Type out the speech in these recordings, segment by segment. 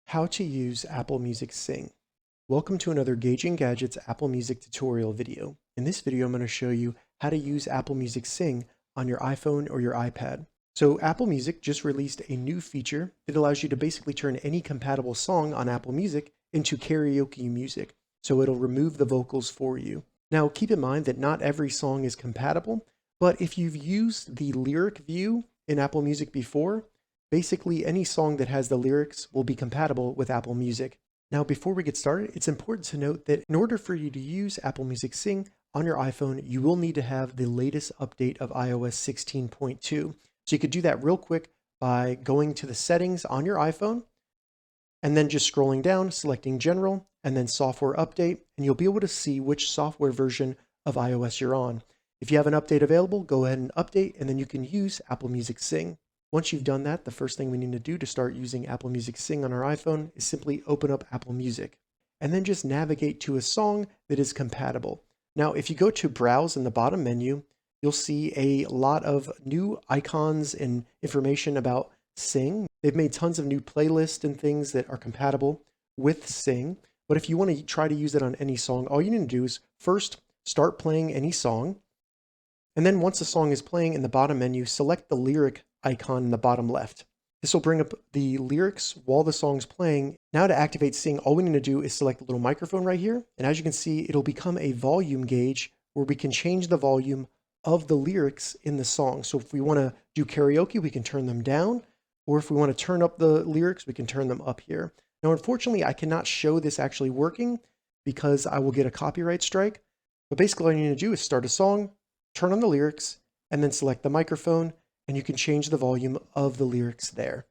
How to use Apple Music Sing. Welcome to another Gauging Gadgets Apple Music tutorial video. In this video, I'm going to show you how to use Apple Music Sing on your iPhone or your iPad. So Apple Music just released a new feature that allows you to basically turn any compatible song on Apple Music into karaoke music. So it'll remove the vocals for you. Now keep in mind that not every song is compatible, but if you've used the lyric view in Apple Music before, basically any song that has the lyrics will be compatible with Apple Music. Now, before we get started, it's important to note that in order for you to use Apple Music Sing on your iPhone, you will need to have the latest update of iOS 16.2. So you could do that real quick by going to the settings on your iPhone and then just scrolling down, selecting General, and then Software Update, and you'll be able to see which software version of iOS you're on. If you have an update available, go ahead and update, and then you can use Apple Music Sing. Once you've done that, the first thing we need to do to start using Apple Music Sing on our iPhone is simply open up Apple Music and then just navigate to a song that is compatible. Now, if you go to Browse in the bottom menu, you'll see a lot of new icons and information about Sing. They've made tons of new playlists and things that are compatible with Sing. But if you want to try to use it on any song, all you need to do is first start playing any song. And then once the song is playing in the bottom menu, select the lyric icon in the bottom left. This will bring up the lyrics while the song's playing. Now to activate Sing, all we need to do is select the little microphone right here. And as you can see, it'll become a volume gauge where we can change the volume of the lyrics in the song. So if we want to do karaoke, we can turn them down. Or if we want to turn up the lyrics, we can turn them up here. Now, unfortunately, I cannot show this actually working because I will get a copyright strike. But basically all you need to do is start a song, turn on the lyrics, and then select the microphone, and you can change the volume of the lyrics there.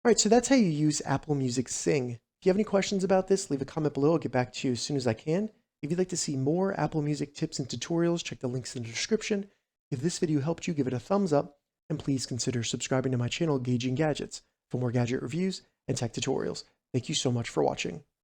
All right, so that's how you use Apple Music Sing. If you have any questions about this, leave a comment below. I'll get back to you as soon as I can. If you'd like to see more Apple Music tips and tutorials, check the links in the description. If this video helped you, give it a thumbs up, and please consider subscribing to my channel, Gauging Gadgets, for more gadget reviews and tech tutorials. Thank you so much for watching.